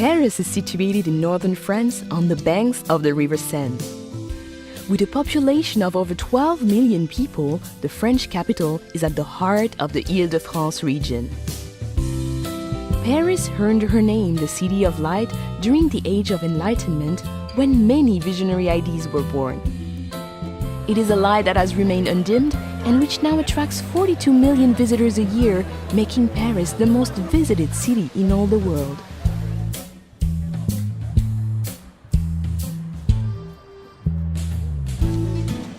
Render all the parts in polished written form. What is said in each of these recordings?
Paris is situated in northern France on the banks of the River Seine. With a population of over 12 million people, the French capital is at the heart of the Île-de-France region. Paris earned her name the City of Light during the Age of Enlightenment, when many visionary ideas were born. It is a light that has remained undimmed and which now attracts 42 million visitors a year, making Paris the most visited city in all the world.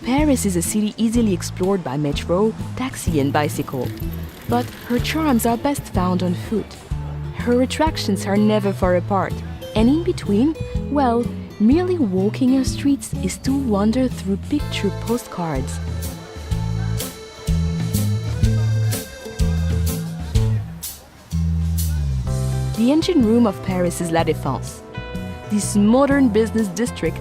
Paris is a city easily explored by metro, taxi and bicycle, but her charms are best found on foot. Her attractions are never far apart, and in between, well, merely walking her streets is to wander through picture postcards. The engine room of Paris is La Défense. This modern business district,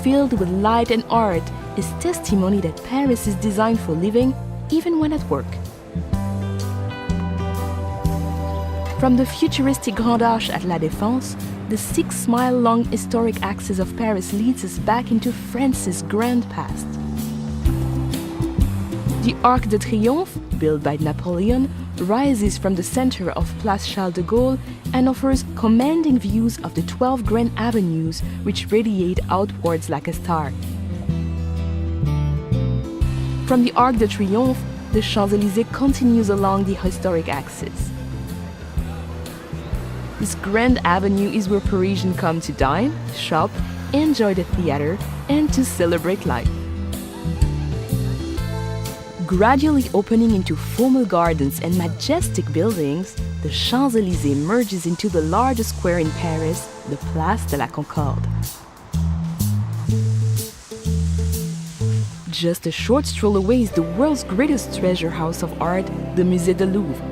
filled with light and art, is testimony that Paris is designed for living, even when at work. From the futuristic Grand Arche at La Défense, the 6-mile-long historic axis of Paris leads us back into France's grand past. The Arc de Triomphe, built by Napoleon, rises from the center of Place Charles de Gaulle and offers commanding views of the 12 grand avenues which radiate outwards like a star. From the Arc de Triomphe, the Champs-Élysées continues along the historic axis. This grand avenue is where Parisians come to dine, shop, enjoy the theater, and to celebrate life. Gradually opening into formal gardens and majestic buildings, the Champs-Élysées merges into the largest square in Paris, the Place de la Concorde. Just a short stroll away is the world's greatest treasure house of art, the Musée du Louvre.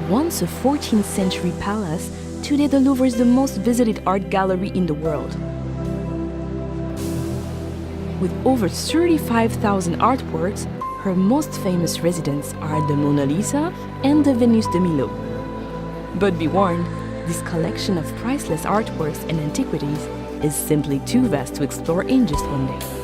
Once a 14th century palace, today the Louvre is the most visited art gallery in the world. With over 35,000 artworks, her most famous residents are the Mona Lisa and the Venus de Milo. But be warned, this collection of priceless artworks and antiquities is simply too vast to explore in just one day.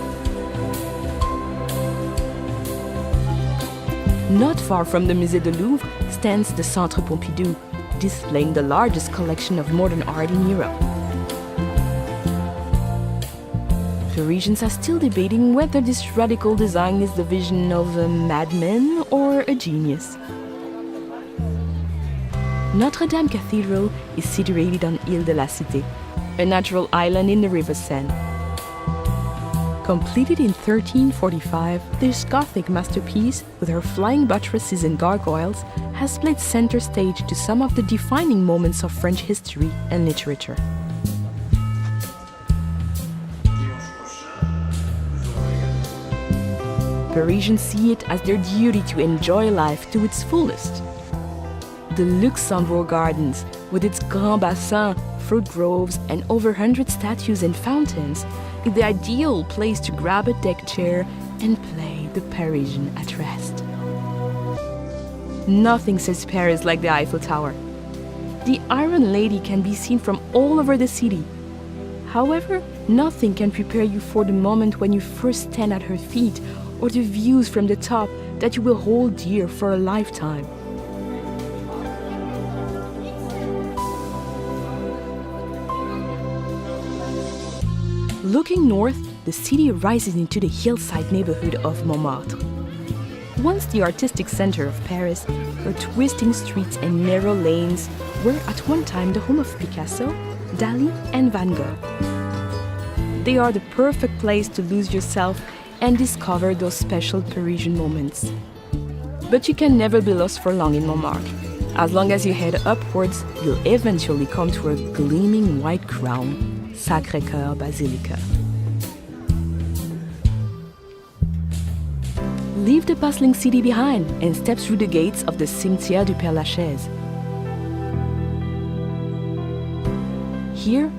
Not far from the Musée du Louvre stands the Centre Pompidou, displaying the largest collection of modern art in Europe. Parisians are still debating whether this radical design is the vision of a madman or a genius. Notre Dame Cathedral is situated on Île de la Cité, a natural island in the River Seine. Completed in 1345, this Gothic masterpiece, with her flying buttresses and gargoyles, has played center stage to some of the defining moments of French history and literature. Parisians see it as their duty to enjoy life to its fullest. The Luxembourg Gardens, with its Grand Bassin, fruit groves, and over 100 statues and fountains, is the ideal place to grab a deck chair and play the Parisian at rest. Nothing says Paris like the Eiffel Tower. The Iron Lady can be seen from all over the city. However, nothing can prepare you for the moment when you first stand at her feet, or the views from the top that you will hold dear for a lifetime. Looking north, the city rises into the hillside neighborhood of Montmartre. Once the artistic center of Paris, her twisting streets and narrow lanes were at one time the home of Picasso, Dali, and Van Gogh. They are the perfect place to lose yourself and discover those special Parisian moments. But you can never be lost for long in Montmartre. As long as you head upwards, you'll eventually come to a gleaming white crown, Sacré-Cœur Basilica. Leave the bustling city behind and step through the gates of the Cimetière du Père-Lachaise. Here,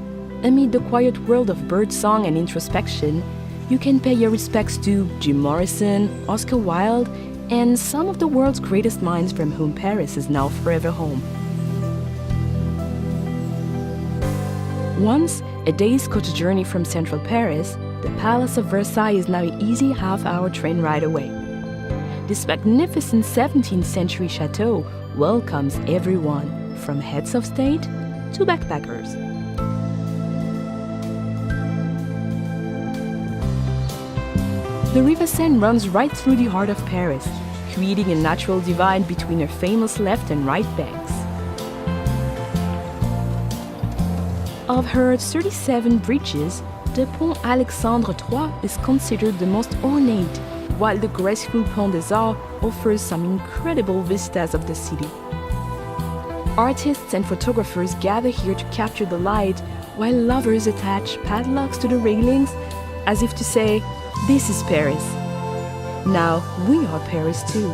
amid the quiet world of birdsong and introspection, you can pay your respects to Jim Morrison, Oscar Wilde, and some of the world's greatest minds from whom Paris is now forever home. Once a day's coach journey from central Paris, the Palace of Versailles is now an easy half-hour train ride away. This magnificent 17th century chateau welcomes everyone, from heads of state to backpackers. The River Seine runs right through the heart of Paris, creating a natural divide between her famous left and right banks. Of her 37 bridges, the Pont Alexandre III is considered the most ornate, while the graceful Pont des Arts offers some incredible vistas of the city. Artists and photographers gather here to capture the light, while lovers attach padlocks to the railings, as if to say, "This is Paris. Now we are Paris too."